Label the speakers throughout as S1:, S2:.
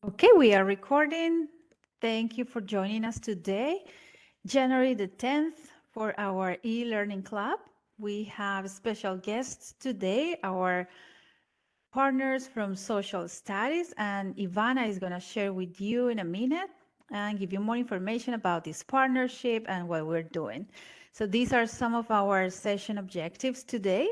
S1: Okay, we are recording. Thank you for joining us today, January the 10th, for our e-learning club. We have special guests today, our partners from social studies, and Ivana is going to share with you in a minute and give you more information about this partnership and what we're doing. So these are some of our session objectives today.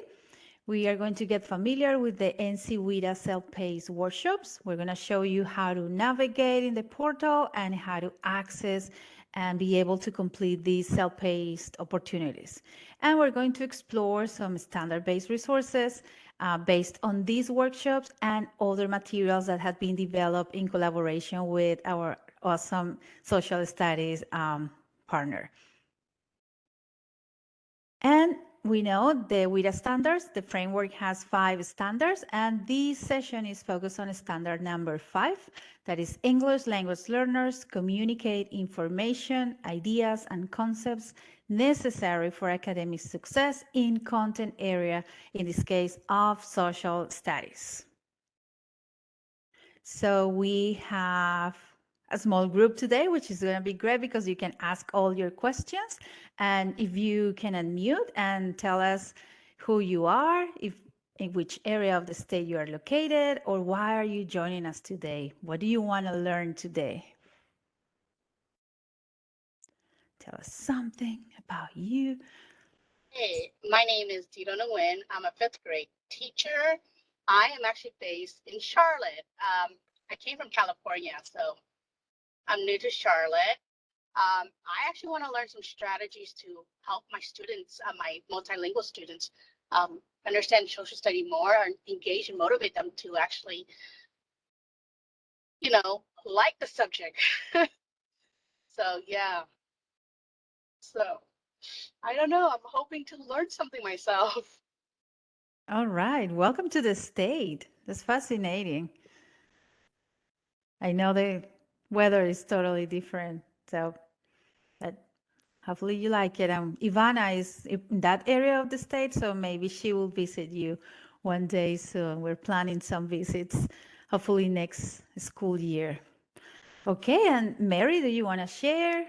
S1: We are going to get familiar with the NC WIDA self-paced workshops. We're going to show you how to navigate in the portal and how to access and be able to complete these self-paced opportunities. And we're going to explore some standard-based resources based on these workshops and other materials that have been developed in collaboration with our awesome social studies partner. And we know the WIDA standards, the framework has 5 standards, and this session is focused on standard number 5, that is English language learners communicate information, ideas, and concepts necessary for academic success in content area, in this case of social studies. So we have a small group today, which is going to be great because you can ask all your questions. And if you can unmute and tell us who you are, in which area of the state you are located, or why are you joining us today? What do you want to learn today? Tell us something about you.
S2: Hey, my name is Dito Nguyen. I'm a 5th grade teacher. I am actually based in Charlotte. I came from California, so I'm new to Charlotte. I actually want to learn some strategies to help my students, my multilingual students, understand social study more and engage and motivate them to actually, like the subject. So, yeah. So, I don't know. I'm hoping to learn something myself.
S1: All right, welcome to the state. That's fascinating. I know the weather is totally different, so but hopefully you like it. Ivana is in that area of the state, so maybe she will visit you one day soon. We're planning some visits, hopefully next school year. Okay, and Mary, do you want to share?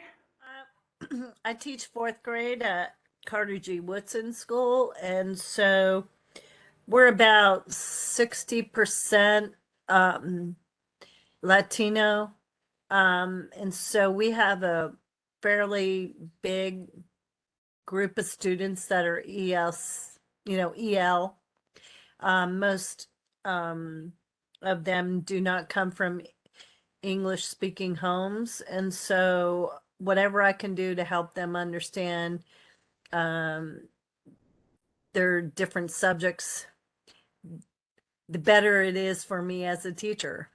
S3: I teach 4th grade at Carter G. Woodson School, and so we're about 60% Latino, and so we have a fairly big group of students that are EL. Most of them do not come from English speaking homes, and so whatever I can do to help them understand their different subjects, the better it is for me as a teacher.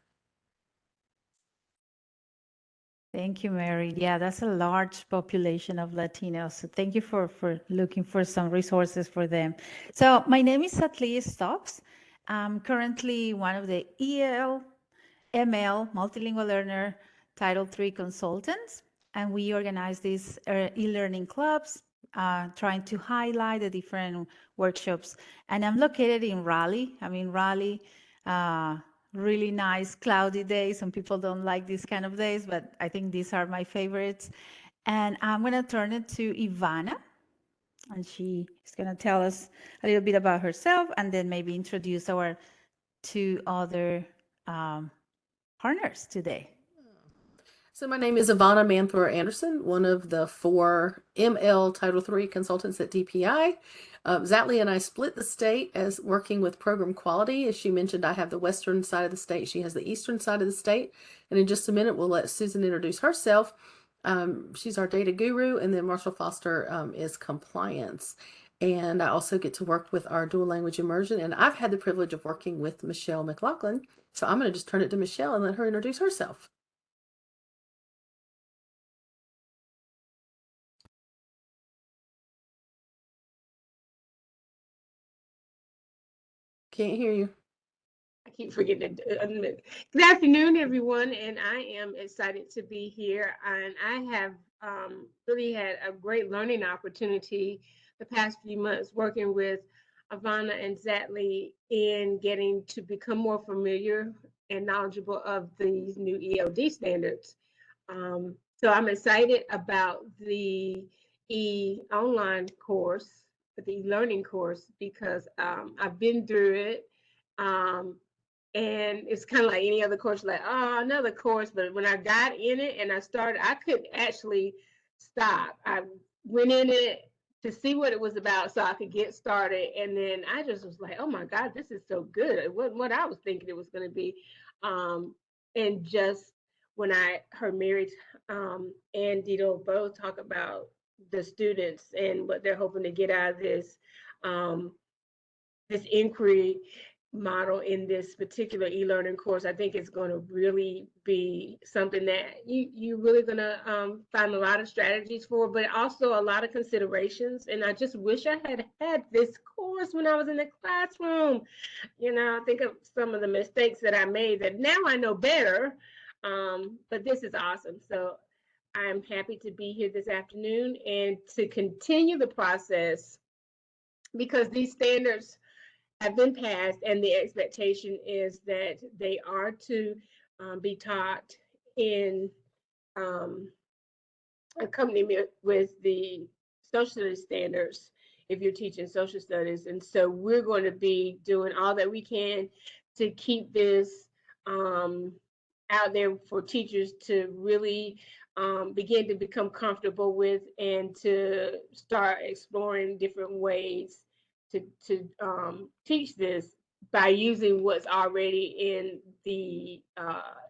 S1: Thank you, Mary. Yeah, that's a large population of Latinos. So thank you for looking for some resources for them. So my name is Satli Stokes. I'm currently one of the ML, Multilingual Learner, Title III consultants. And we organize these e-learning clubs, trying to highlight the different workshops. And I'm located in Raleigh. I'm in Raleigh. Really nice cloudy days. Some people don't like these kind of days, but I think these are my favorites. And I'm going to turn it to Ivana, and she is going to tell us a little bit about herself and then maybe introduce our 2 other partners today.
S4: So my name is Ivana Manthor Anderson, one of the 4 ML Title III consultants at DPI. Zatley and I split the state as working with program quality. As she mentioned, I have the western side of the state. She has the eastern side of the state. And in just a minute, we'll let Susan introduce herself. She's our data guru, and then Marshall Foster is compliance. And I also get to work with our dual language immersion. And I've had the privilege of working with Michelle McLaughlin. So I'm going to just turn it to Michelle and let her introduce herself. Can't hear you.
S5: I keep forgetting to admit. Good afternoon, everyone, and I am excited to be here. And I have really had a great learning opportunity the past few months working with Ivana and Zatley in getting to become more familiar and knowledgeable of these new ELD standards. So I'm excited about the online course, the e-learning course, because I've been through it. And it's kind of like any other course, like, oh, another course. But when I got in it and I started, I couldn't actually stop. I went in it to see what it was about so I could get started. And then I just was like, oh my God, this is so good. It wasn't what I was thinking it was going to be. And just when I heard Mary and Dito both talk about the students and what they're hoping to get out of this inquiry model in this particular e-learning course, I think it's going to really be something that you're really going to find a lot of strategies for, but also a lot of considerations. And I just wish I had had this course when I was in the classroom. You know, I think of some of the mistakes that I made that now I know better, but this is awesome. So I'm happy to be here this afternoon and to continue the process, because these standards have been passed, and the expectation is that they are to be taught in accompaniment with the social studies standards if you're teaching social studies. And so we're going to be doing all that we can to keep this out there for teachers to really begin to become comfortable with, and to start exploring different ways to teach this by using what's already in the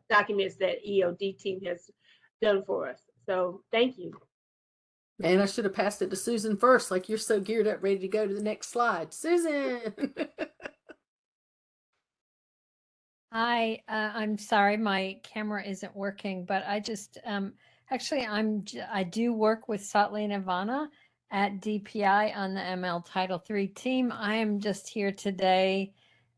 S5: documents that ELD team has done for us. So thank you.
S4: And I should have passed it to Susan first, like you're so geared up, ready to go to the next slide. Susan!
S6: Hi, I'm sorry my camera isn't working, but I just actually I do work with Sattli and Ivana at DPI on the ML Title III team. I am just here today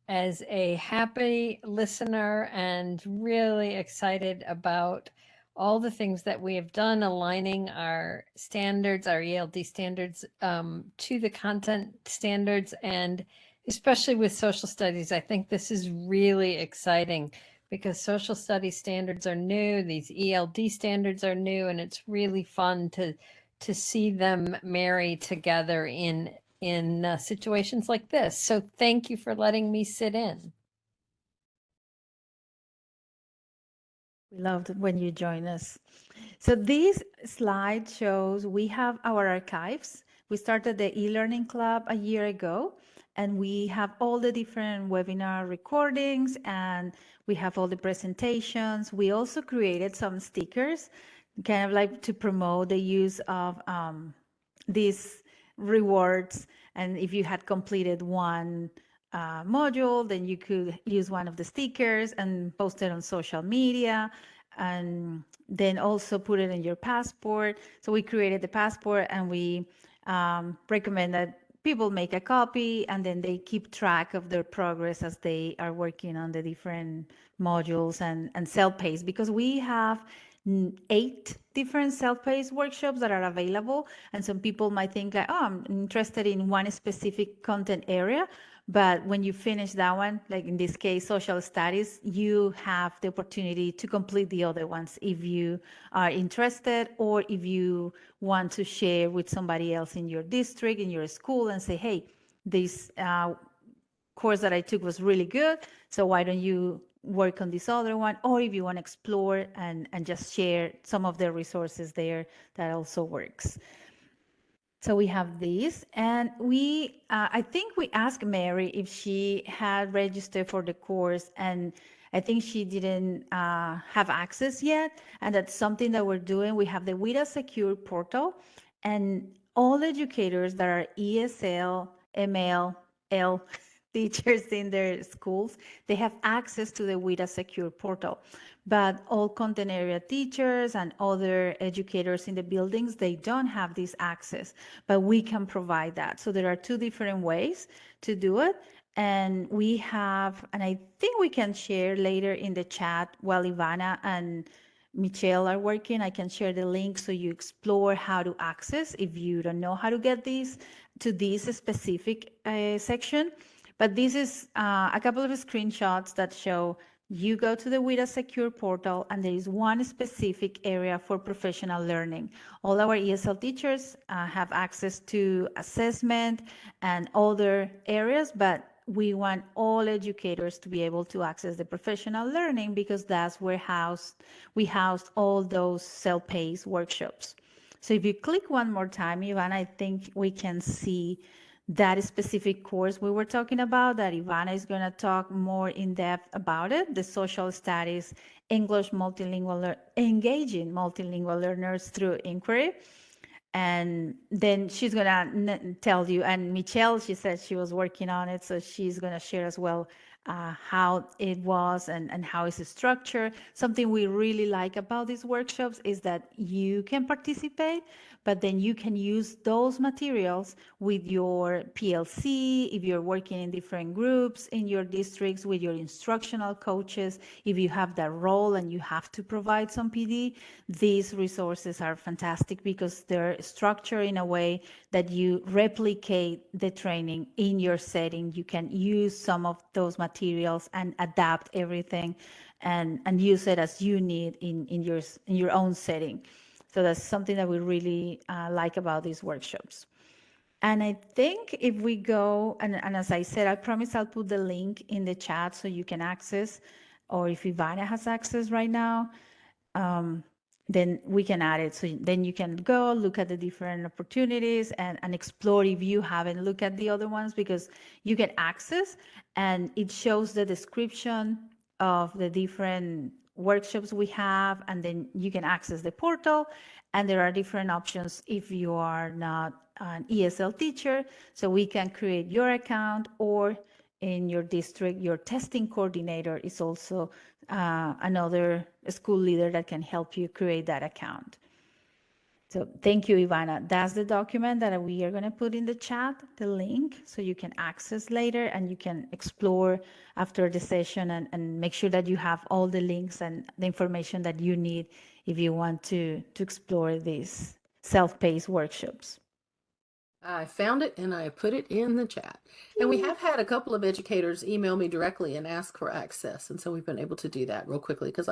S6: as a happy listener and really excited about all the things that we have done, aligning our standards, our ELD standards to the content standards, and especially with social studies. I think this is really exciting because social studies standards are new, these ELD standards are new, and it's really fun to see them marry together in situations like this. So thank you for letting me sit in.
S1: We loved it when you join us. So this slide shows we have our archives. We started the e-learning club a year ago, and we have all the different webinar recordings, and we have all the presentations. We also created some stickers, kind of like to promote the use of these rewards. And if you had completed one module, then you could use one of the stickers and post it on social media, and then also put it in your passport. So we created the passport, and we recommend that people make a copy, and then they keep track of their progress as they are working on the different modules and self-paced, because we have 8 different self-paced workshops that are available. And some people might think like, oh, I'm interested in one specific content area. But when you finish that one, like in this case, social studies, you have the opportunity to complete the other ones if you are interested, or if you want to share with somebody else in your district, in your school, and say, hey, this course that I took was really good, so why don't you work on this other one? Or if you want to explore and just share some of the resources there, that also works. So we have these, and we, I think we asked Mary if she had registered for the course, and I think she didn't have access yet, and that's something that we're doing. We have the WIDA Secure portal, and all educators that are ESL, ML, L teachers in their schools, they have access to the WIDA Secure portal. But all content area teachers and other educators in the buildings, they don't have this access, but we can provide that. So there are 2 different ways to do it. And we have, and I think we can share later in the chat while Ivana and Michelle are working, I can share the link so you explore how to access if you don't know how to get these to this specific section. But this is a couple of screenshots that show you go to the WIDA Secure portal, and there is one specific area for professional learning. All our ESL teachers have access to assessment and other areas, but we want all educators to be able to access the professional learning because that's where we house all those self-paced workshops. So if you click one more time, Ivana, I think we can see that specific course we were talking about, that Ivana is going to talk more in depth about it, the social studies, English multilingual, engaging multilingual learners through inquiry. And then she's going to tell you, and Michelle, she said she was working on it, so she's going to share as well how it was and how it's structured. Something we really like about these workshops is that you can participate, but then you can use those materials with your PLC, if you're working in different groups in your districts, with your instructional coaches, if you have that role and you have to provide some PD, these resources are fantastic because they're structured in a way that you replicate the training in your setting. You can use some of those materials and adapt everything and use it as you need in your own setting. So that's something that we really like about these workshops. And I think if we go, and as I said, I promise I'll put the link in the chat so you can access, or if Ivana has access right now, then we can add it. So then you can go look at the different opportunities and explore if you haven't looked at the other ones, because you get access and it shows the description of the different workshops we have, and then you can access the portal, and there are different options if you are not an ESL teacher. So we can create your account, or in your district, your testing coordinator is also another school leader that can help you create that account. So thank you, Ivana. That's the document that we are going to put in the chat, the link, so you can access later and you can explore after the session and make sure that you have all the links and the information that you need if you want to explore these self-paced workshops.
S4: I found it and I put it in the chat. And we have had a couple of educators email me directly and ask for access. And so we've been able to do that real quickly because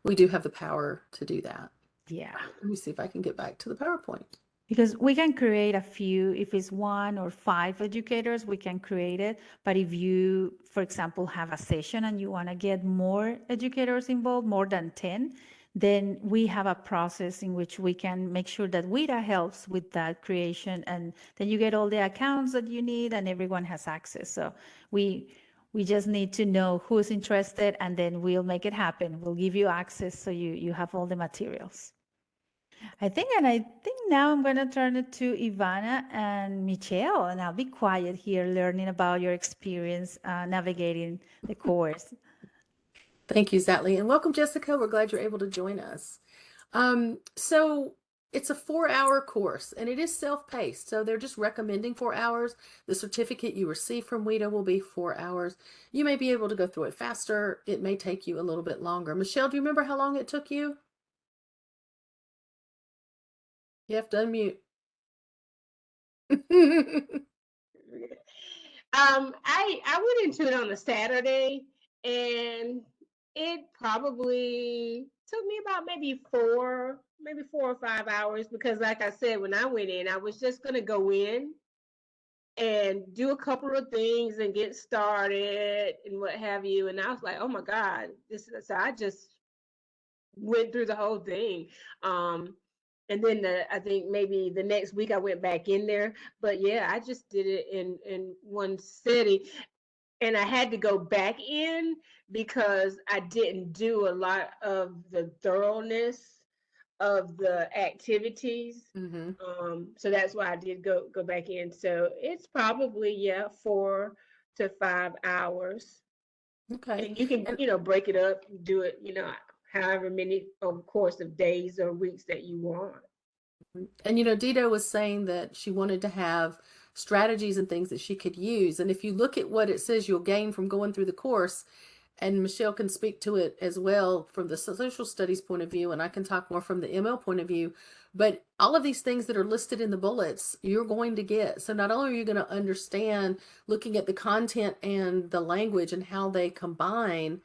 S4: we do have the power to do that.
S1: Yeah.
S4: Let me see if I can get back to the PowerPoint.
S1: Because we can create a few, if it's 1 or 5 educators, we can create it. But if you, for example, have a session and you want to get more educators involved, more than 10, then we have a process in which we can make sure that WIDA helps with that creation. And then you get all the accounts that you need and everyone has access. So we just need to know who's interested, and then we'll make it happen. We'll give you access so you have all the materials. I think now I'm going to turn it to Ivana and Michelle, and I'll be quiet here learning about your experience navigating the course.
S4: Thank you, Zatli, and welcome, Jessica. We're glad you're able to join us. So it's a 4-hour course, and it is self-paced, so they're just recommending 4 hours. The certificate you receive from WIDA will be 4 hours. You may be able to go through it faster. It may take you a little bit longer. Michelle, do you remember how long it took you? You have to unmute.
S5: I went into it on a Saturday, and it probably took me about maybe 4 or 5 hours, because like I said, when I went in, I was just gonna go in and do a couple of things and get started and what have you. And I was like, oh my God, so I just went through the whole thing. And then I think maybe the next week I went back in there. But yeah, I just did it in one sitting. And I had to go back in because I didn't do a lot of the thoroughness of the activities. So that's why I did go back in. So it's probably 4 to 5 hours.
S4: Okay.
S5: And you can break it up, do it however many course of days or weeks that you want.
S4: And Dido was saying that she wanted to have strategies and things that she could use. And if you look at what it says you'll gain from going through the course, and Michelle can speak to it as well from the social studies point of view, and I can talk more from the ML point of view, but all of these things that are listed in the bullets, you're going to get. So not only are you going to understand looking at the content and the language and how they combine,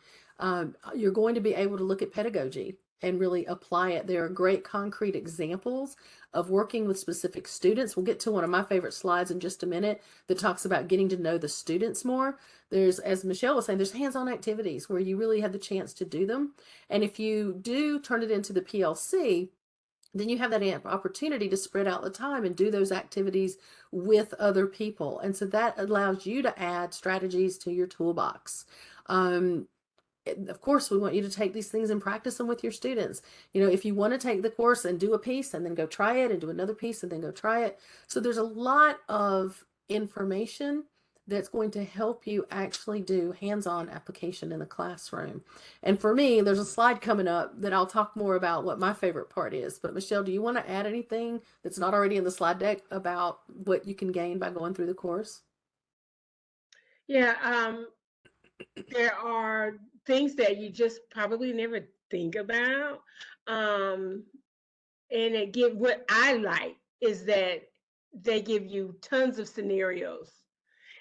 S4: You're going to be able to look at pedagogy and really apply it. There are great concrete examples of working with specific students. We'll get to one of my favorite slides in just a minute that talks about getting to know the students more. There's, as Michelle was saying, there's hands-on activities where you really have the chance to do them. And if you do turn it into the PLC, then you have that opportunity to spread out the time and do those activities with other people. And so that allows you to add strategies to your toolbox. Of course, we want you to take these things and practice them with your students. You know, if you want to take the course and do a piece and then go try it and do another piece and then go try it. So there's a lot of information that's going to help you actually do hands-on application in the classroom. And for me, there's a slide coming up that I'll talk more about what my favorite part is. But Michelle, do you want to add anything that's not already in the slide deck about what you can gain by going through the course?
S5: Yeah, there are things that you just probably never think about. And what I like is that they give you tons of scenarios.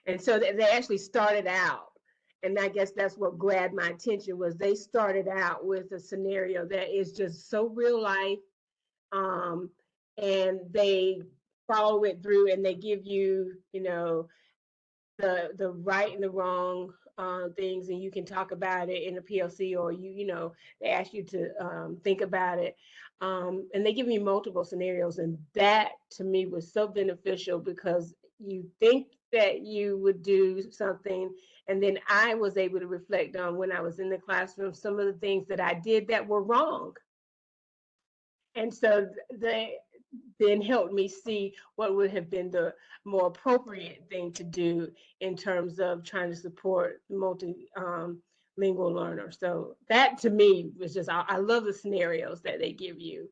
S5: And so they actually started out, and I guess that's what grabbed my attention, was they started out with a scenario that is just so real life. And they follow it through, and they give you, you know, the right and the wrong things, and you can talk about it in the PLC, or you know, they ask you to think about it, and they give me multiple scenarios, and that to me was so beneficial, because you think that you would do something, and then I was able to reflect on, when I was in the classroom, some of the things that I did that were wrong. And so they then helped me see what would have been the more appropriate thing to do in terms of trying to support multilingual learners. So that to me was just, I love the scenarios that they give you.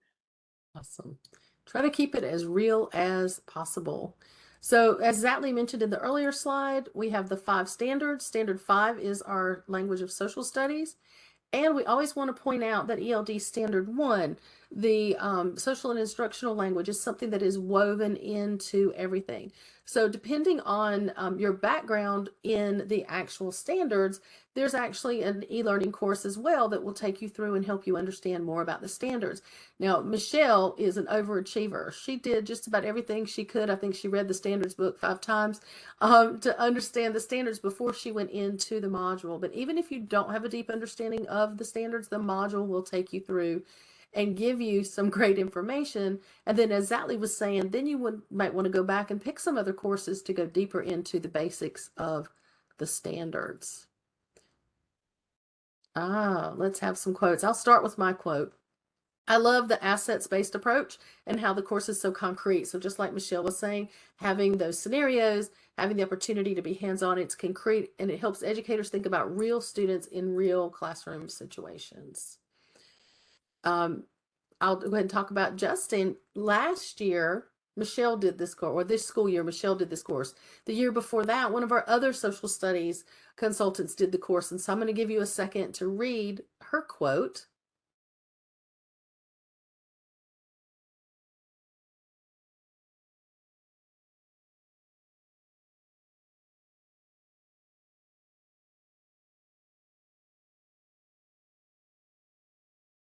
S4: Awesome. Try to keep it as real as possible. So as Zatley mentioned in the earlier slide, we have the 5 standards. Standard 5 is our language of social studies. And we always want to point out that ELD Standard 1, the social and instructional language, is something that is woven into everything. So depending on your background in the actual standards, there's actually an e-learning course as well that will take you through and help you understand more about the standards. Now, Michelle is an overachiever. She did just about everything she could. I think she read the standards book 5 times to understand the standards before she went into the module. But even if you don't have a deep understanding of the standards, the module will take you through and give you some great information. And then, as Zatley was saying, then you might want to go back and pick some other courses to go deeper into the basics of the standards. Let's have some quotes. I'll start with my quote. I love the assets-based approach and how the course is so concrete. So just like Michelle was saying, having those scenarios, having the opportunity to be hands-on, it's concrete, and it helps educators think about real students in real classroom situations. I'll go ahead and talk about Justin. Last year, Michelle did this course, or this school year, Michelle did this course. The year before that, one of our other social studies consultants did the course. And so I'm going to give you a second to read her quote.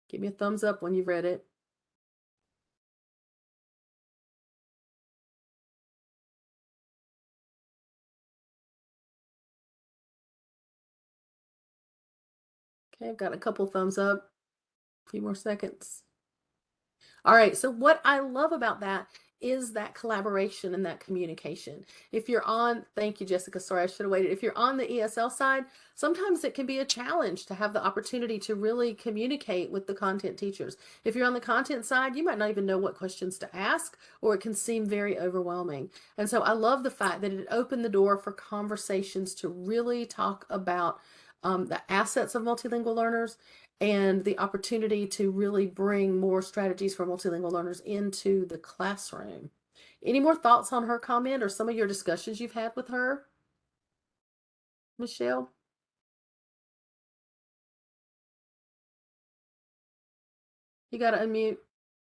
S4: Give me a thumbs up when you've read it. Okay, I've got a couple thumbs up. A few more seconds. All right, so what I love about that is that collaboration and that communication. If you're on, thank you, Jessica, sorry, I should have waited. If you're on the ESL side, sometimes it can be a challenge to have the opportunity to really communicate with the content teachers. If you're on the content side, you might not even know what questions to ask, or it can seem very overwhelming. And so I love the fact that it opened the door for conversations to really talk about the assets of multilingual learners and the opportunity to really bring more strategies for multilingual learners into the classroom. Any more thoughts on her comment or some of your discussions you've had with her, Michelle? You got to unmute.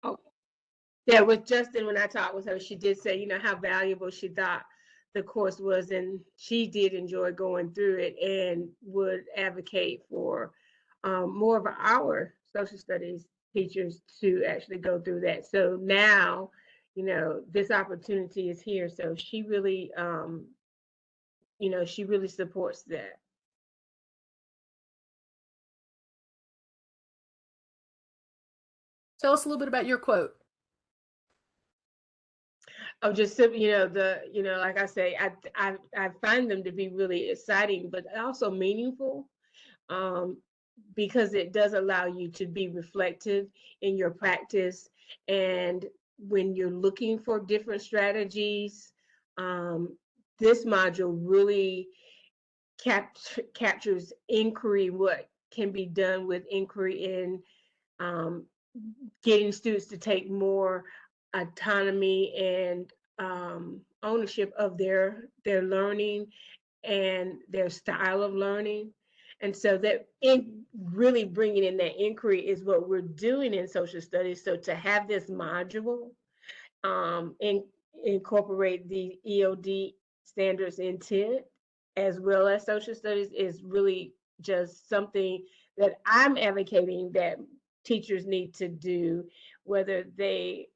S5: Oh, yeah, with Justin, when I talked with her, she did say, you know, how valuable she thought the course was, and she did enjoy going through it and would advocate for more of our social studies teachers to actually go through that. So now, this opportunity is here. So she really, she really supports that.
S4: Tell us a little bit about your quote.
S5: Oh, just like I say, I find them to be really exciting, but also meaningful, because it does allow you to be reflective in your practice, and when you're looking for different strategies, this module really captures inquiry, what can be done with inquiry in um, getting students to take more autonomy and ownership of their learning and their style of learning. And so that in really bringing in that inquiry is what we're doing in social studies. So to have this module and incorporate the ELD standards intent as well as social studies is really just something that I'm advocating that teachers need to do, whether they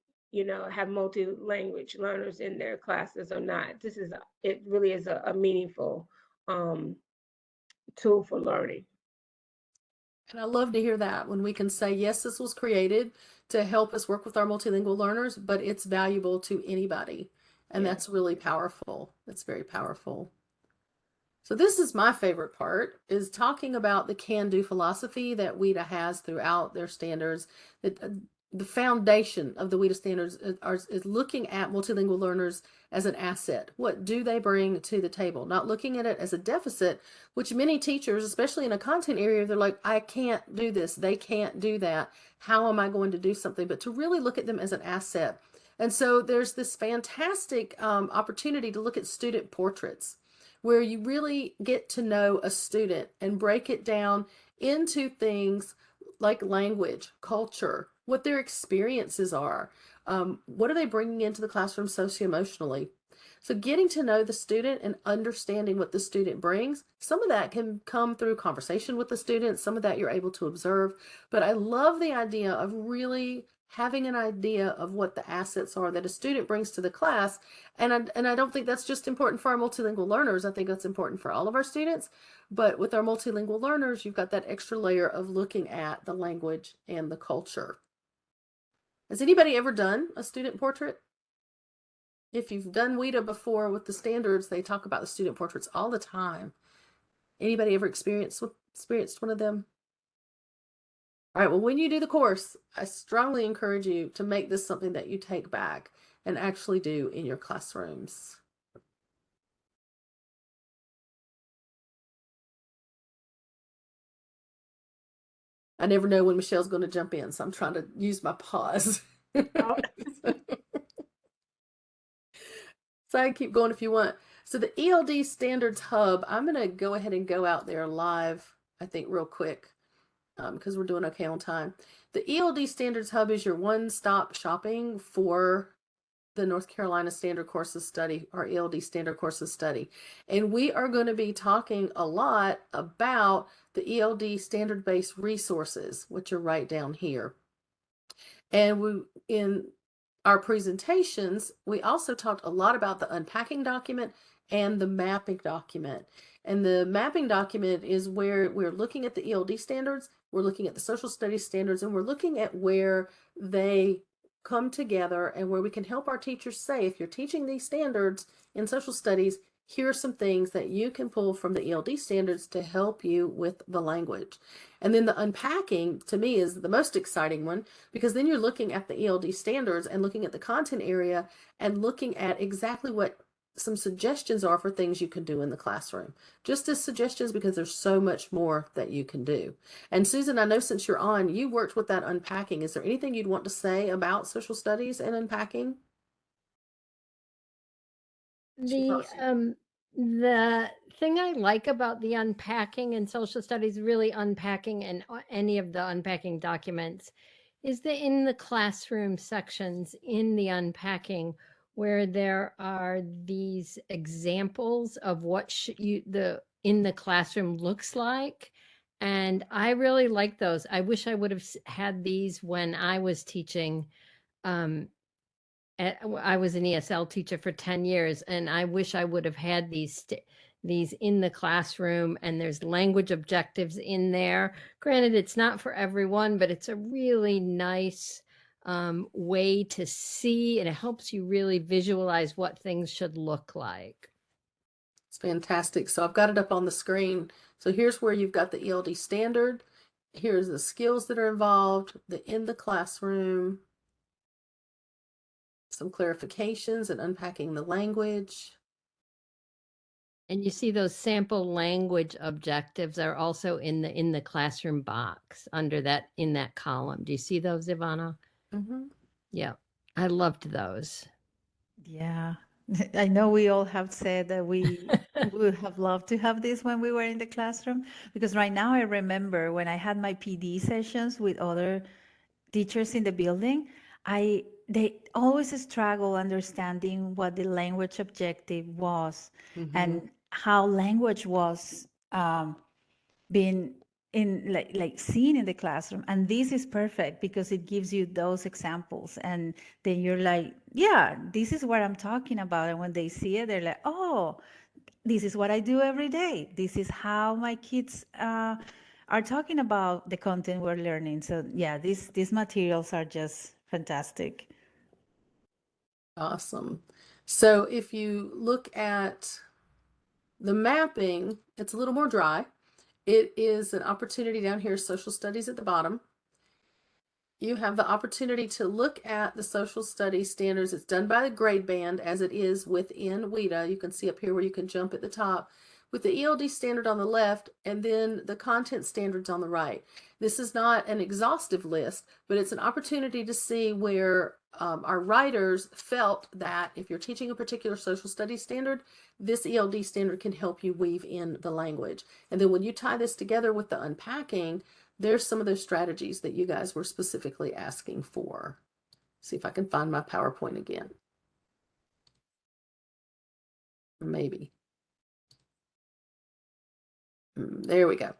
S5: have multi-language learners in their classes or not. It really is a meaningful tool for learning.
S4: And I love to hear that when we can say, yes, this was created to help us work with our multilingual learners, but it's valuable to anybody. And
S5: Yeah.
S4: that's really powerful. That's very powerful. So this is my favorite part, is talking about the can-do philosophy that WIDA has throughout their standards. The foundation of the WIDA standards is looking at multilingual learners as an asset. What do they bring to the table? Not looking at it as a deficit, which many teachers, especially in a content area, they're like, I can't do this. They can't do that. How am I going to do something? But to really look at them as an asset. And so there's this fantastic opportunity to look at student portraits, where you really get to know a student and break it down into things like language, culture, what their experiences are, what are they bringing into the classroom socio-emotionally. So getting to know the student and understanding what the student brings, some of that can come through conversation with the student, some of that you're able to observe, but I love the idea of really having an idea of what the assets are that a student brings to the class. And I don't think that's just important for our multilingual learners. I think that's important for all of our students. But with our multilingual learners, you've got that extra layer of looking at the language and the culture. Has anybody ever done a student portrait? If you've done WIDA before with the standards, they talk about the student portraits all the time. Anybody ever experienced one of them? All right, well, when you do the course, I strongly encourage you to make this something that you take back and actually do in your classrooms. I never know when Michelle's going to jump in, so I'm trying to use my pause.
S5: Oh.
S4: So I can keep going if you want. So the ELD Standards Hub, I'm going to go ahead and go out there live, I think, real quick, because we're doing okay on time. The ELD Standards Hub is your one-stop shopping for the North Carolina Standard Courses Study, or ELD Standard Courses Study. And we are going to be talking a lot about the ELD standard-based resources, which are right down here. And in our presentations, we also talked a lot about the unpacking document and the mapping document. And the mapping document is where we're looking at the ELD standards, we're looking at the social studies standards, and we're looking at where they come together and where we can help our teachers say, if you're teaching these standards in social studies, here are some things that you can pull from the ELD standards to help you with the language. And then the unpacking, to me, is the most exciting one, because then you're looking at the ELD standards and looking at the content area and looking at exactly what some suggestions are for things you can do in the classroom. Just as suggestions, because there's so much more that you can do. And Susan, I know since you're on, you worked with that unpacking. Is there anything you'd want to say about social studies and unpacking?
S6: The thing I like about the unpacking and social studies, really unpacking and any of the unpacking documents, is that in the classroom sections in the unpacking, where there are these examples of what in the classroom looks like, And I really like those. I wish I would have had these when I was teaching. Um, I was an ESL teacher for 10 years, and I wish I would have had these in the classroom, and there's language objectives in there. Granted, it's not for everyone, but it's a really nice way to see, and it helps you really visualize what things should look like.
S4: It's fantastic. So I've got it up on the screen. So here's where you've got the ELD standard. Here's the skills that are involved, the in the classroom, some clarifications and unpacking the language.
S6: And you see those sample language objectives are also in the classroom box under that in that column. Do you see those, Ivana?
S4: Mm-hmm.
S6: Yeah, I loved those.
S1: Yeah. I know we all have said that we would have loved to have this when we were in the classroom, because right now I remember when I had my PD sessions with other teachers in the building, they always struggle understanding what the language objective was
S4: Mm-hmm.
S1: and how language was being in like seen in the classroom. And this is perfect because it gives you those examples, and then you're like, yeah, this is what I'm talking about. And when they see it, they're like, oh, this is what I do every day. This is how my kids are talking about the content we're learning. So yeah, these materials are just fantastic.
S4: Awesome. So if you look at the mapping, it's a little more dry. It is an opportunity down here, social studies at the bottom. You have the opportunity to look at the social studies standards. It's done by the grade band as it is within WIDA. You can see up here where you can jump at the top with the ELD standard on the left and then the content standards on the right. This is not an exhaustive list, but it's an opportunity to see where our writers felt that if you're teaching a particular social studies standard, this ELD standard can help you weave in the language. And then when you tie this together with the unpacking, there's some of those strategies that you guys were specifically asking for. See if I can find my PowerPoint again. Maybe. There we go.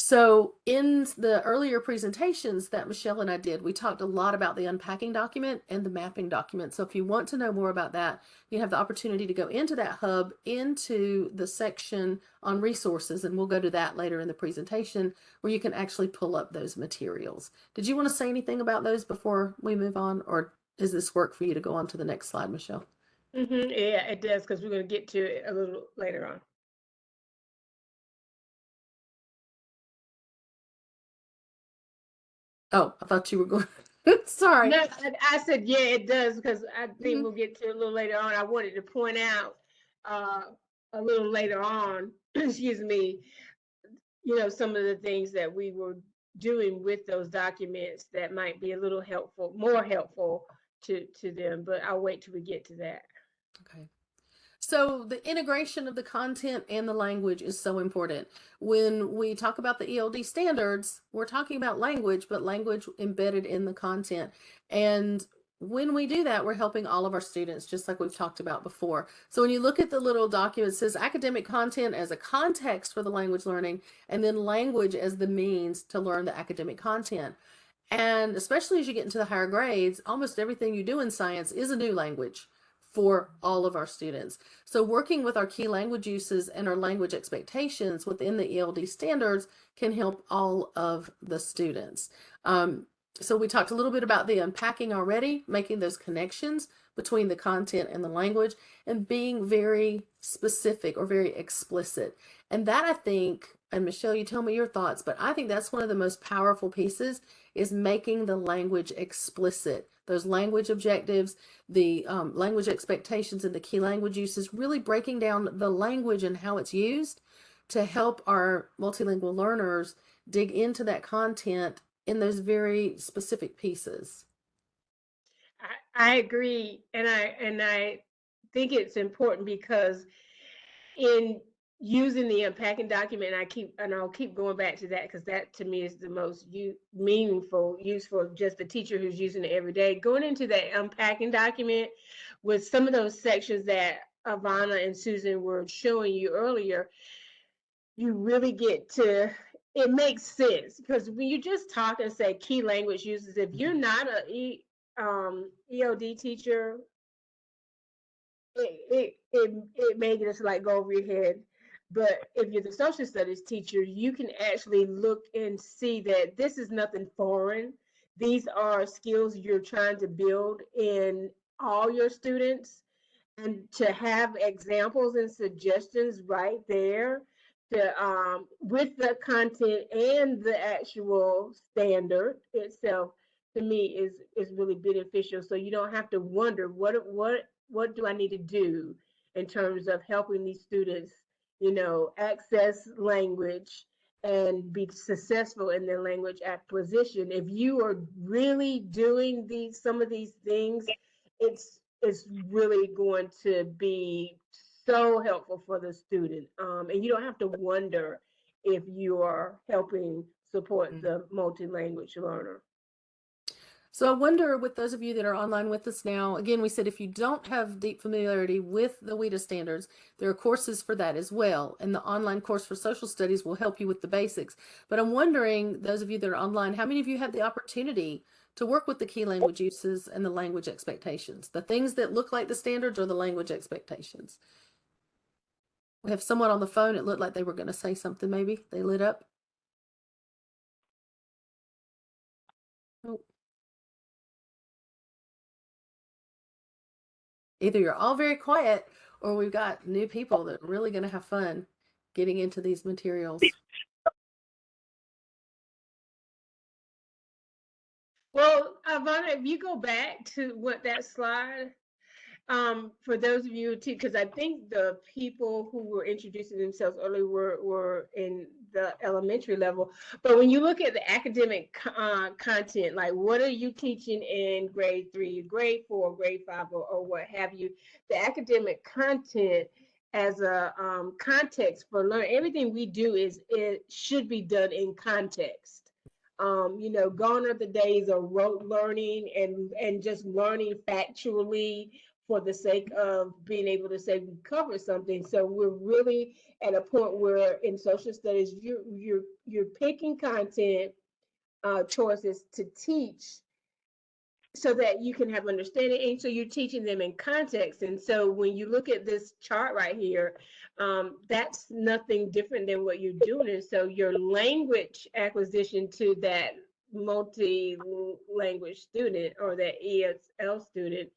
S4: So in the earlier presentations that Michelle and I did, we talked a lot about the unpacking document and the mapping document. So if you want to know more about that, you have the opportunity to go into that hub, into the section on resources, and we'll go to that later in the presentation where you can actually pull up those materials. Did you want to say anything about those before we move on, or does this work for you to go on to the next slide, Michelle?
S5: Mm-hmm. Yeah, it does, because we're going to get to it a little later on.
S4: Oh, I thought you were going. Sorry.
S5: No, I said, yeah, it does, because I think we'll get to it a little later on. I wanted to point out a little later on, excuse me, some of the things that we were doing with those documents that might be a little helpful, more helpful to them, but I'll wait till we get to that.
S4: Okay. So the integration of the content and the language is so important. When we talk about the ELD standards, we're talking about language, but language embedded in the content. And when we do that, we're helping all of our students, just like we've talked about before. So when you look at the little document, it says academic content as a context for the language learning, and then language as the means to learn the academic content. And especially as you get into the higher grades, almost everything you do in science is a new language for all of our students. So working with our key language uses and our language expectations within the ELD standards can help all of the students. So we talked a little bit about the unpacking already, making those connections between the content and the language, and being very specific or very explicit. And that, I think, and Michelle, you tell me your thoughts, but I think that's one of the most powerful pieces, is making the language explicit. Those language objectives, the language expectations, and the key language uses, really breaking down the language and how it's used to help our multilingual learners dig into that content in those very specific pieces.
S5: I agree, and I think it's important, because in using the unpacking document, I'll keep going back to that, because that to me is the most meaningful use for just the teacher who's using it every day. Going into that unpacking document with some of those sections that Ivana and Susan were showing you earlier, you really get to it makes sense, because when you just talk and say key language uses, if you're not a ELD teacher, it may just like go over your head. But if you're the social studies teacher, you can actually look and see that this is nothing foreign. These are skills you're trying to build in all your students, and to have examples and suggestions right there to with the content and the actual standard itself, to me is really beneficial. So you don't have to wonder what do I need to do in terms of helping these students, access language and be successful in their language acquisition. If you are really doing some of these things, it's really going to be so helpful for the student. And you don't have to wonder if you are helping support the multi-language learner.
S4: So I wonder, with those of you that are online with us now, again, we said if you don't have deep familiarity with the WIDA standards, there are courses for that as well. And the online course for social studies will help you with the basics. But I'm wondering, those of you that are online, how many of you have the opportunity to work with the key language uses and the language expectations? The things that look like the standards or the language expectations? We have someone on the phone. It looked like they were going to say something, maybe. They lit up. Oh. Either you're all very quiet or we've got new people that are really going to have fun getting into these materials.
S5: Well, Ivana, if you go back to that slide, for those of you, because I think the people who were introducing themselves earlier were in the elementary level. But when you look at the academic content, like what are you teaching in grade 3, grade 4, grade 5, or what have you, the academic content as a context for learning, everything we do it should be done in context. Gone are the days of rote learning and just learning factually for the sake of being able to say we cover something. So we're really at a point where in social studies you're picking content choices to teach so that you can have understanding, and so you're teaching them in context. And so when you look at this chart right here, that's nothing different than what you're doing. And so your language acquisition to that multi-language student or that ESL student,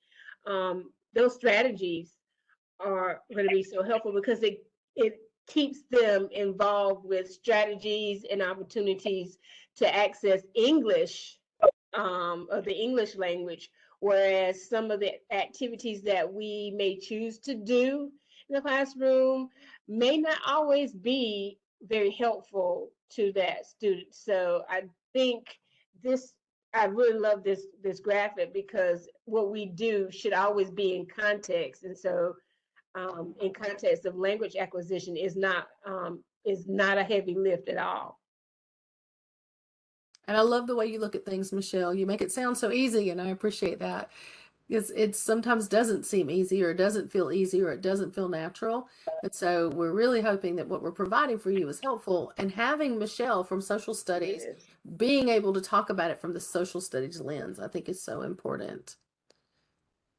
S5: those strategies are going to be so helpful, because it keeps them involved with strategies and opportunities to access English, of the English language, whereas some of the activities that we may choose to do in the classroom may not always be very helpful to that student. So I think I really love this graphic, because what we do should always be in context. And so in context of language acquisition is not a heavy lift at all.
S4: And I love the way you look at things, Michelle. You make it sound so easy, and I appreciate that. It sometimes doesn't seem easy, or it doesn't feel easy, or it doesn't feel natural. And so we're really hoping that what we're providing for you is helpful. And having Michelle from social studies being able to talk about it from the social studies lens, I think is so important.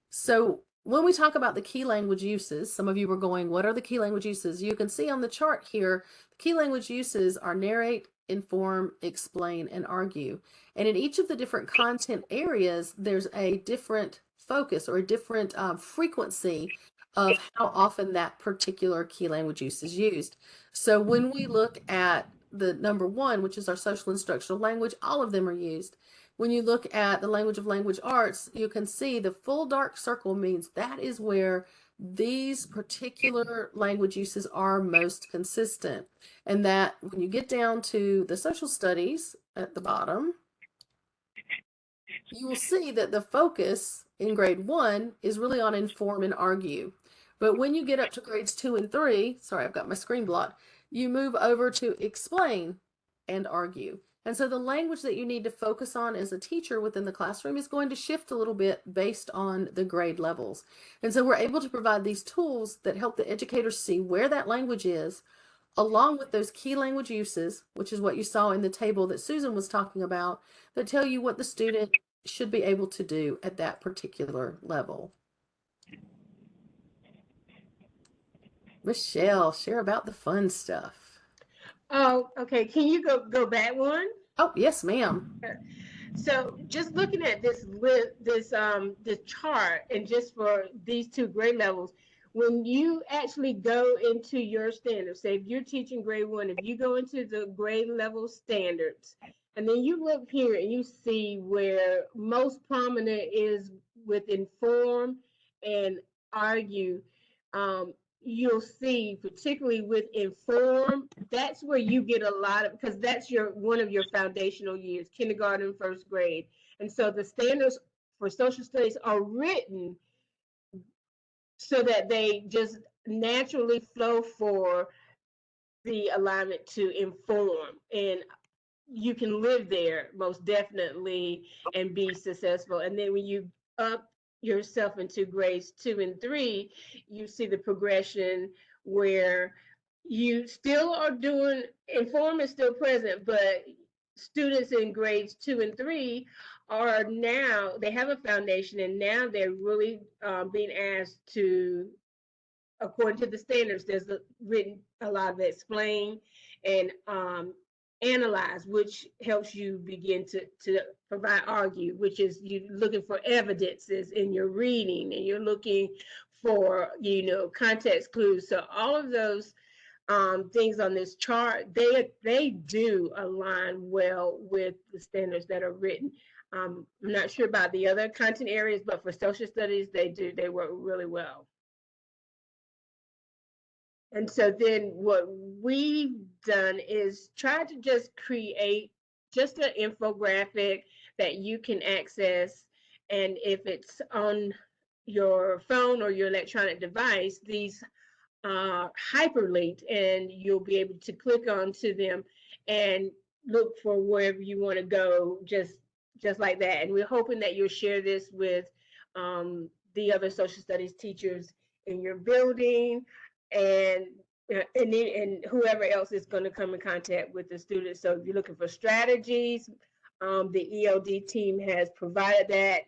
S4: So when we talk about the key language uses, some of you were going, what are the key language uses? You can see on the chart here, the key language uses are narrate, inform, explain, and argue. And in each of the different content areas, there's a different focus or a different frequency of how often that particular key language use is used. So when we look at the number 1, which is our social instructional language, all of them are used. When you look at the language of language arts, you can see the full dark circle means that is where these particular language uses are most consistent. And that when you get down to the social studies at the bottom, you will see that the focus in grade 1 is really on inform and argue. But when you get up to grades 2 and 3, sorry, I've got my screen blocked, you move over to explain and argue. And so the language that you need to focus on as a teacher within the classroom is going to shift a little bit based on the grade levels. And so we're able to provide these tools that help the educators see where that language is, along with those key language uses, which is what you saw in the table that Susan was talking about, that tell you what the student should be able to do at that particular level. Michelle, share about the fun stuff.
S5: Oh, okay. Can you go back one?
S4: Oh, yes, ma'am.
S5: So just looking at this chart, and just for these two grade levels, when you actually go into your standards, say if you're teaching grade 1, if you go into the grade level standards, and then you look here and you see where most prominent is with inform and argue, you'll see, particularly with inform, that's where you get a lot of, because that's one of your foundational years, kindergarten, first grade. And so the standards for social studies are written so that they just naturally flow for the alignment to inform. And you can live there most definitely and be successful. And then when you up yourself into grades 2 and 3, you see the progression where you still are doing, inform is still present, but students in grades 2 and 3 are now, they have a foundation, and now they're really being asked to, according to the standards, there's written a lot of explain and analyze, which helps you begin to provide argue, which is you looking for evidences in your reading, and you're looking for, context clues. So all of those things on this chart, they do align well with the standards that are written. I'm not sure about the other content areas, but for social studies, they work really well. And so then what we've done is try to just create just an infographic that you can access. And if it's on your phone or your electronic device, these are hyperlinked, and you'll be able to click onto them and look for wherever you want to go, just like that. And we're hoping that you'll share this with the other social studies teachers in your building, and and whoever else is going to come in contact with the students. So if you're looking for strategies, the ELD team has provided that.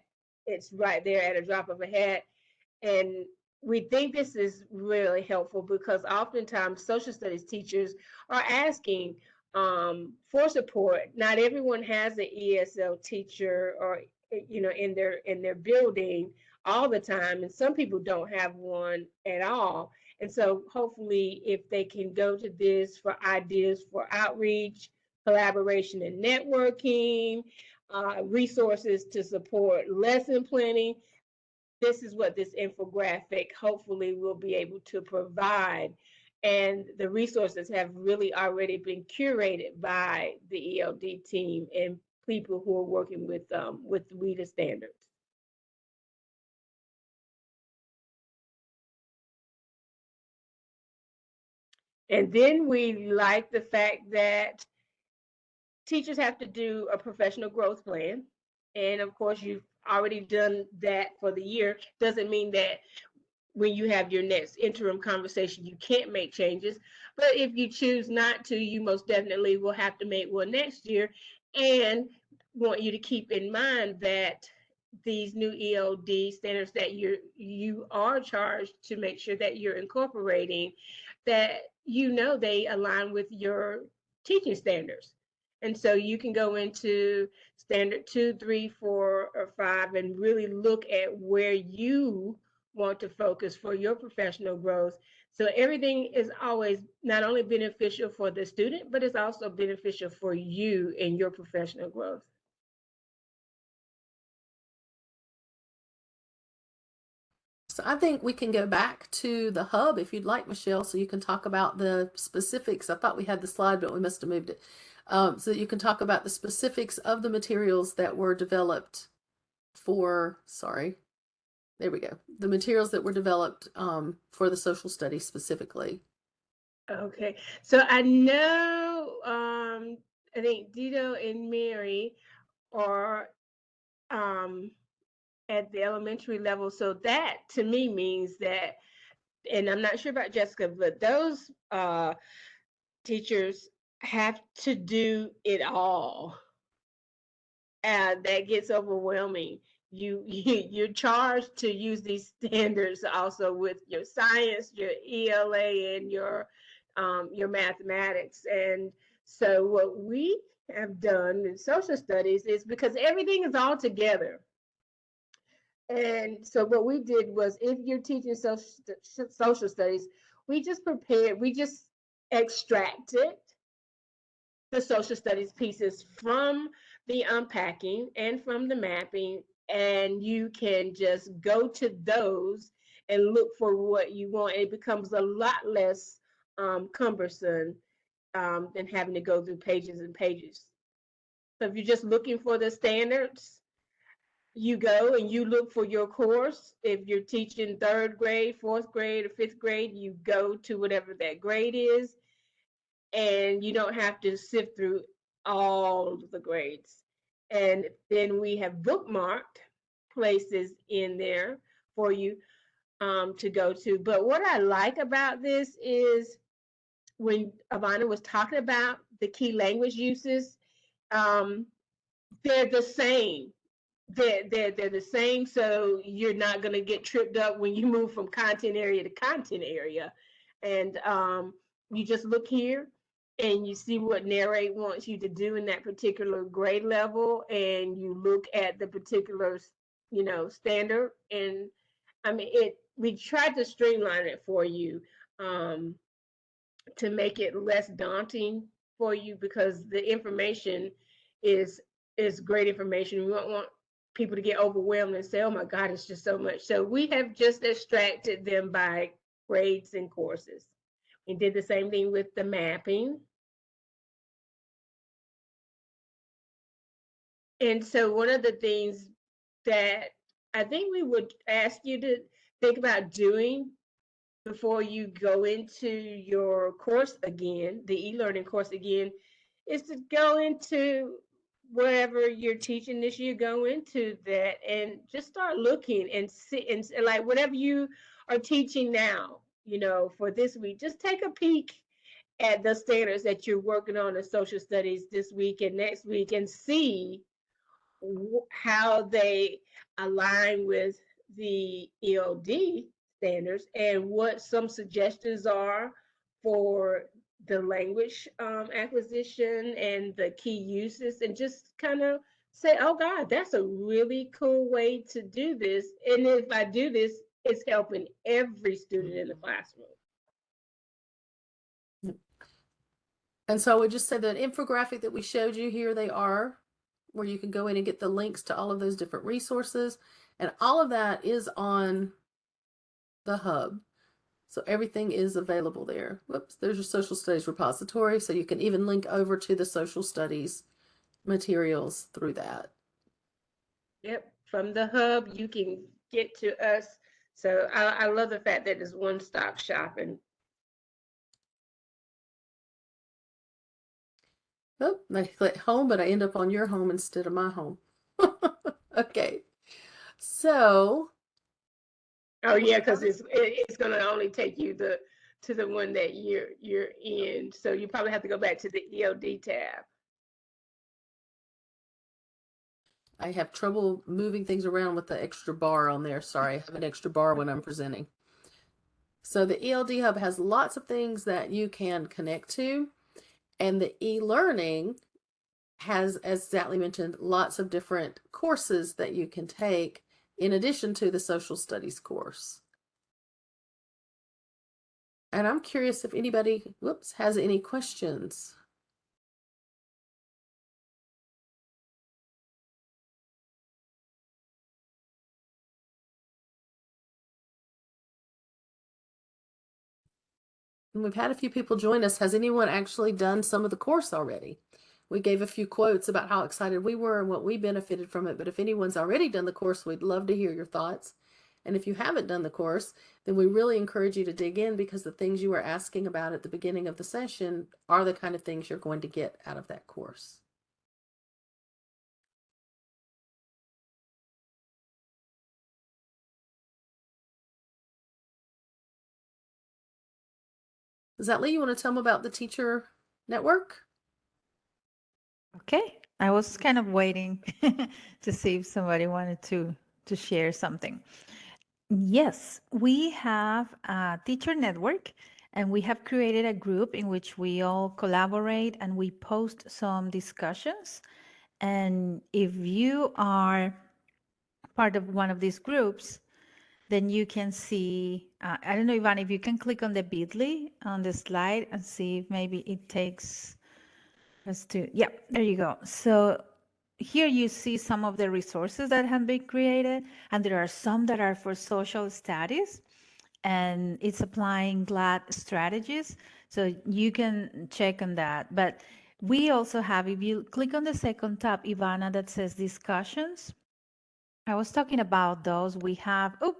S5: It's right there at a drop of a hat. And we think this is really helpful because oftentimes social studies teachers are asking for support. Not everyone has an ESL teacher, or in their building all the time, and some people don't have one at all. And so hopefully, if they can go to this for ideas for outreach, collaboration, and networking, resources to support lesson planning, this is what this infographic hopefully will be able to provide. And the resources have really already been curated by the ELD team and people who are working with WIDA standards. And then we like the fact that teachers have to do a professional growth plan. And of course, you've already done that for the year. Doesn't mean that when you have your next interim conversation, you can't make changes. But if you choose not to, you most definitely will have to make one next year. And want you to keep in mind that these new ELD standards that you are charged to make sure that you're incorporating, that they align with your teaching standards. And so you can go into standard 2, 3, 4, or 5 and really look at where you want to focus for your professional growth. So everything is always not only beneficial for the student, but it's also beneficial for you in your professional growth.
S4: So I think we can go back to the hub if you'd like, Michelle, so you can talk about the specifics. I thought we had the slide, but we must have moved it. So that you can talk about the specifics of the materials that were developed there we go. The materials that were developed for the social studies specifically.
S5: Okay, so I know, I think Dito and Mary are at the elementary level. So that to me means that, and I'm not sure about Jessica, but those teachers have to do it all. That gets overwhelming. You're charged to use these standards also with your science, your ELA, and your mathematics. And so what we have done in social studies is because everything is all together. And so what we did was, if you're teaching social studies, we just extracted the social studies pieces from the unpacking and from the mapping, and you can just go to those and look for what you want. It becomes a lot less cumbersome than having to go through pages and pages. So if you're just looking for the standards, you go and you look for your course. If you're teaching third grade, fourth grade, or fifth grade, you go to whatever that grade is, and you don't have to sift through all of the grades. And then we have bookmarked places in there for you to go to. But what I like about this is when Ivana was talking about the key language uses, um, they're the same. They're the same, so you're not going to get tripped up when you move from content area to content area. And you just look here and you see what Narrate wants you to do in that particular grade level, and you look at the particular, standard. And I mean, we tried to streamline it for you to make it less daunting for you, because the information is great information. We don't want people to get overwhelmed and say, oh my God, it's just so much. So we have just extracted them by grades and courses. We did the same thing with the mapping. And so one of the things that I think we would ask you to think about doing before you go into your course again, the eLearning course again, is to go into wherever you're teaching this year, go into that and just start looking and see, and like whatever you are teaching now, for this week, just take a peek at the standards that you're working on in social studies this week and next week, and see how they align with the ELD standards, and what some suggestions are for the language acquisition and the key uses, and just kind of say, oh God, that's a really cool way to do this. And if I do this, it's helping every student in the classroom.
S4: And so I would just say that infographic that we showed you here, they are where you can go in and get the links to all of those different resources. And all of that is on the hub. So everything is available there. Whoops, there's your social studies repository. So you can even link over to the social studies materials through that.
S5: Yep, from the hub, you can get to us. So I love the fact that it's one-stop shopping.
S4: Oh, I click home, but I end up on your home instead of my home. Okay, so.
S5: Oh yeah, because it's going to only take you to the one that you're in. So you probably have to go back to the ELD tab.
S4: I have trouble moving things around with the extra bar on there. Sorry, I have an extra bar when I'm presenting. So the ELD Hub has lots of things that you can connect to. And the eLearning has, as Zatley mentioned, lots of different courses that you can take in addition to the social studies course. And I'm curious if anybody, has any questions. And we've had a few people join us. Has anyone actually done some of the course already? We gave a few quotes about how excited we were and what we benefited from it. But if anyone's already done the course, we'd love to hear your thoughts. And if you haven't done the course, then we really encourage you to dig in, because the things you were asking about at the beginning of the session are the kind of things you're going to get out of that course. Zatley, you want to tell them about the teacher network.
S1: Okay, I was kind of waiting to see if somebody wanted to share something. Yes, we have a teacher network and we have created a group in which we all collaborate and we post some discussions. And if you are part of one of these groups, then you can see, I don't know, Ivan, if you can click on the bit.ly on the slide and see if maybe it takes us to, yeah, there you go. So here you see some of the resources that have been created, and there are some that are for social studies, and it's applying GLAD strategies. So you can check on that. But we also have, if you click on the second tab, Ivana, that says discussions, I was talking about those. We have, oh,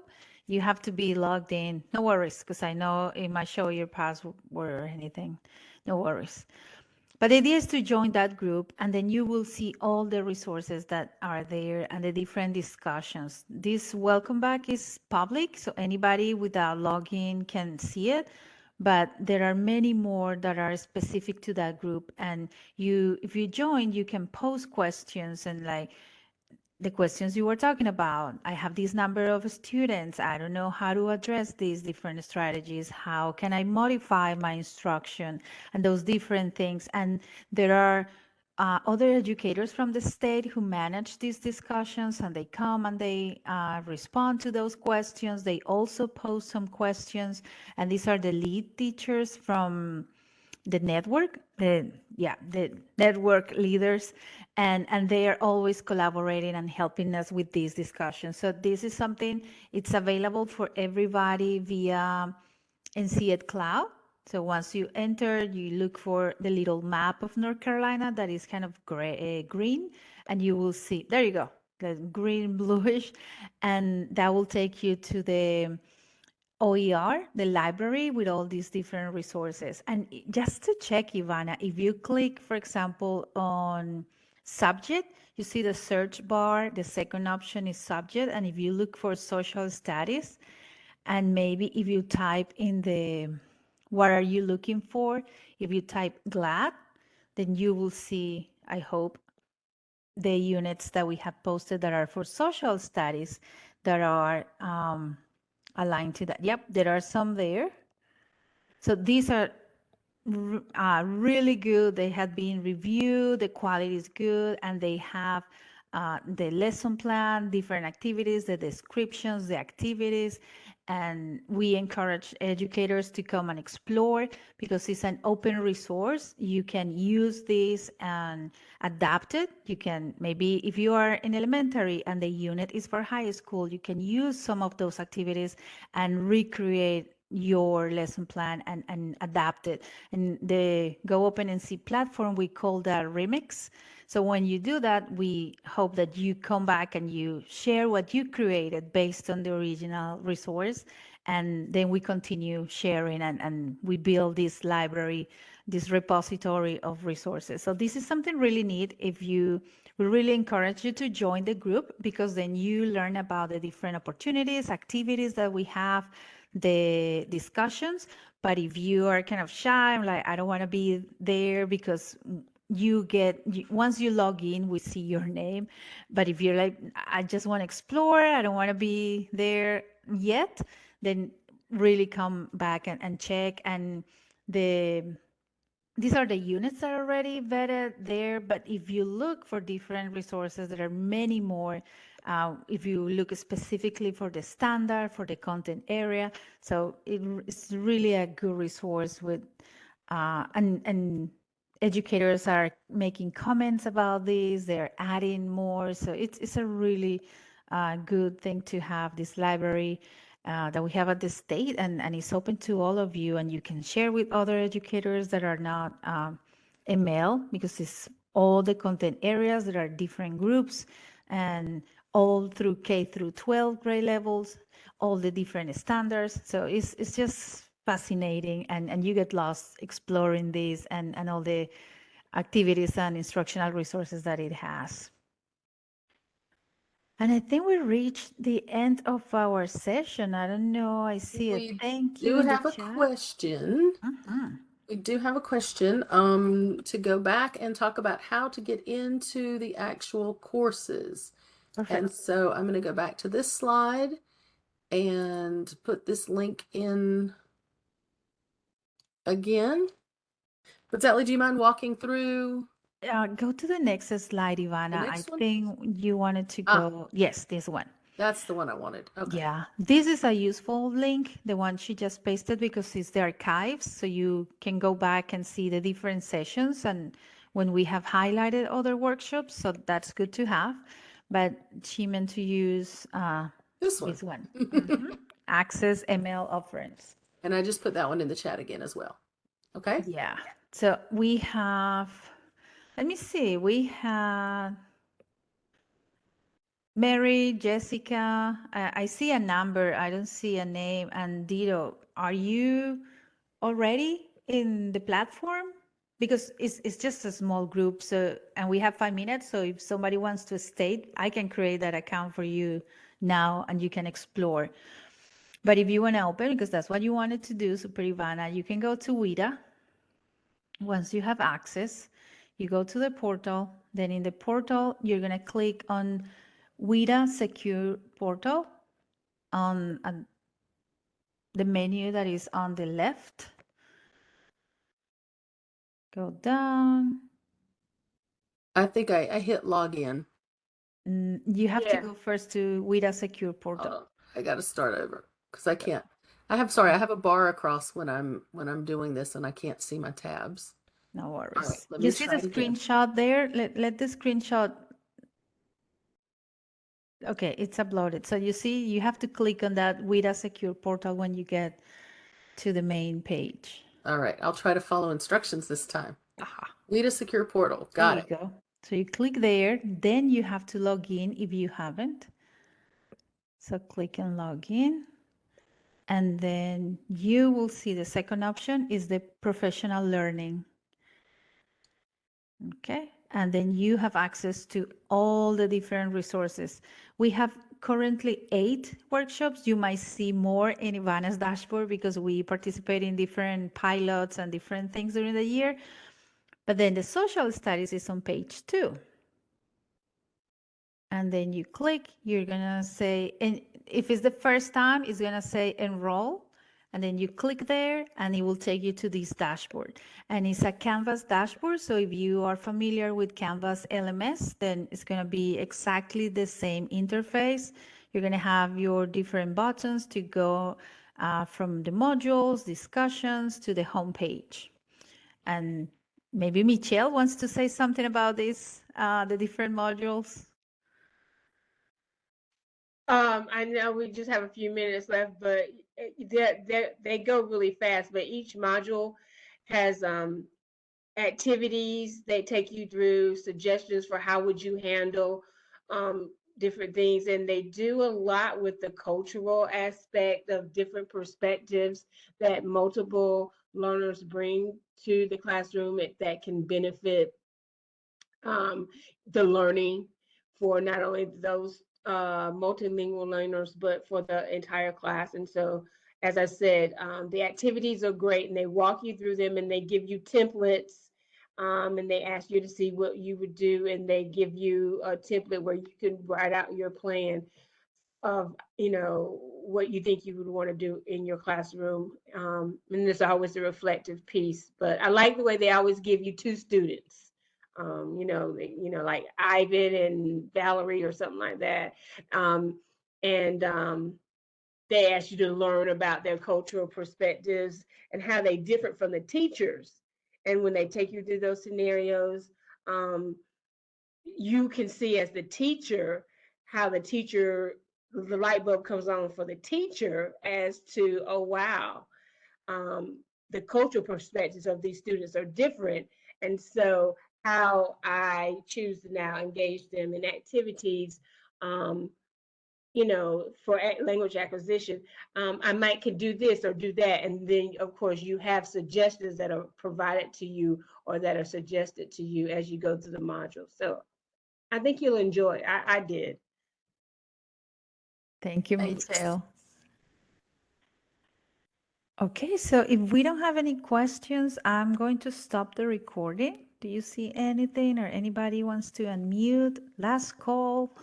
S1: you have to be logged in. No worries, because I know it might show your password or anything. No worries. But the idea is to join that group, and then you will see all the resources that are there and the different discussions. This welcome back is public, so anybody without login can see it. But there are many more that are specific to that group. And you, if you join, you can post questions and like, the questions you were talking about. I have this number of students. I don't know how to address these different strategies. How can I modify my instruction and those different things? And there are other educators from the state who manage these discussions, and they come and they respond to those questions. They also post some questions, and these are the lead teachers from the network, the network leaders, and they are always collaborating and helping us with these discussions. So this is something, it's available for everybody via NCED Cloud. So once you enter, you look for the little map of North Carolina that is kind of green, and you will see, there you go, the green bluish, and that will take you to the OER, the library with all these different resources. And just to check, Ivana, if you click, for example, on subject, you see the search bar, the second option is subject. And if you look for social studies, and maybe if you type in the, what are you looking for? If you type GLAD, then you will see, I hope, the units that we have posted that are for social studies that are aligned to that. Yep, there are some there. So these are really good. They have been reviewed, the quality is good, and they have the lesson plan, different activities, the descriptions, the activities, and we encourage educators to come and explore because it's an open resource. You can use this and adapt it. You can, maybe if you are in elementary and the unit is for high school, you can use some of those activities and recreate your lesson plan and adapt it. And the Go Open and See platform, we call that Remix. So when you do that, we hope that you come back and you share what you created based on the original resource. And then we continue sharing and we build this library, this repository of resources. So this is something really neat. We really encourage you to join the group because then you learn about the different opportunities, activities that we have, the discussions. But if you are kind of shy, I'm like, I don't want to be there because once you log in, we see your name. But if you're like, I just want to explore, I don't want to be there yet, then really come back and check. And these are the units that are already vetted there, but if you look for different resources, there are many more. If you look specifically for the standard, for the content area, so it's really a good resource with, and educators are making comments about this, they're adding more, so it's a really good thing to have this library that we have at the state, and it's open to all of you, and you can share with other educators that are not ML, because it's all the content areas. There are different groups, and all through K through 12 grade levels, all the different standards. So it's just fascinating, and you get lost exploring this and all the activities and instructional resources that it has. And I think we reached the end of our session. I don't know. I see it.
S4: We
S1: Thank
S4: do
S1: you in the
S4: have a
S1: chat.
S4: question.
S1: Mhm.
S4: We do have a question to go back and talk about how to get into the actual courses.
S1: Perfect.
S4: And so I'm going to go back to this slide and put this link in again. But Zetley, do you mind walking through
S1: Go to the next slide, Ivana. I
S4: next one?
S1: think you wanted to
S4: Ah.
S1: go. Yes, this one.
S4: That's the one I wanted. Okay.
S1: Yeah, this is a useful link, the one she just pasted, because it's the archives. So you can go back and see the different sessions and when we have highlighted other workshops. So that's good to have. But she meant to use
S4: This one.
S1: this one. Mhm. Access ML offerings.
S4: And I just put that one in the chat again as well. Okay.
S1: Yeah. So we have, let me see, we have Mary, Jessica, I see a number, I don't see a name, and Dito, are you already in the platform? Because it's just a small group, so, and we have 5 minutes, so if somebody wants to stay, I can create that account for you now and you can explore. But if you want to open, because that's what you wanted to do, Super Ivana, you can go to WIDA. Once you have access, you go to the portal. Then in the portal, you're going to click on WIDA Secure Portal on the menu that is on the left. Go down.
S4: I think I hit login.
S1: You have to
S5: Yeah.
S1: go first to WIDA Secure Portal.
S4: Hold on. I got to start over because I can't. I have a bar across when I'm doing this and I can't see my tabs.
S1: No worries.
S4: All right, let
S1: You
S4: me
S1: see
S4: try
S1: the
S4: it again.
S1: screenshot there? Let the screenshot. Okay, it's uploaded. So you see, you have to click on that WIDA Secure Portal when you get to the main page.
S4: All right, I'll try to follow instructions this time.
S1: Aha.
S4: Lead a secure portal.
S1: There
S4: Got
S1: you
S4: it.
S1: go. So you click there, then you have to log in if you haven't. So click and log in. And then you will see the second option is the professional learning. Okay. And then you have access to all the different resources. We have currently 8 workshops. You might see more in Ivana's dashboard because we participate in different pilots and different things during the year. But then the social studies is on page 2. And then you click, you're gonna say, and if it's the first time, it's gonna say enroll. And then you click there and it will take you to this dashboard. And it's a Canvas dashboard. So if you are familiar with Canvas LMS, then it's gonna be exactly the same interface. You're gonna have your different buttons to go from the modules, discussions to the homepage. And maybe Michelle wants to say something about this, the different modules.
S5: I know we just have a few minutes left, but they go really fast. But each module has activities they take you through, suggestions for how would you handle different things, and they do a lot with the cultural aspect of different perspectives that multiple learners bring to the classroom that can benefit the learning for not only those multilingual learners, but for the entire class. And so, as I said, the activities are great and they walk you through them and they give you templates and they ask you to see what you would do and they give you a template where you can write out your plan of what you think you would want to do in your classroom, and there's always a reflective piece. But I like the way they always give you 2 students, like Ivan and Valerie or something like that, and they ask you to learn about their cultural perspectives and how they differ from the teachers. And when they take you through those scenarios, you can see as the teacher how the light bulb comes on for the teacher as to, oh wow, the cultural perspectives of these students are different, and so how I choose to now engage them in activities, for language acquisition. I might could do this or do that, and then of course you have suggestions that are provided to you or that are suggested to you as you go through the module. So I think you'll enjoy it. I did.
S1: Thank you,
S4: Thanks.
S1: Michelle. Okay, so if we don't have any questions, I'm going to stop the recording. Do you see anything or anybody wants to unmute? Last call.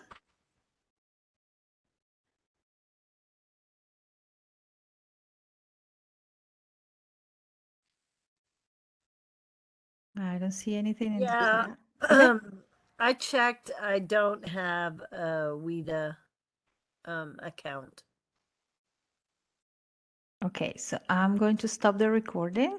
S1: I don't see anything in the
S3: Yeah.
S1: chat. Okay.
S3: I checked. I don't have a WIDA account.
S1: Okay, so I'm going to stop the recording.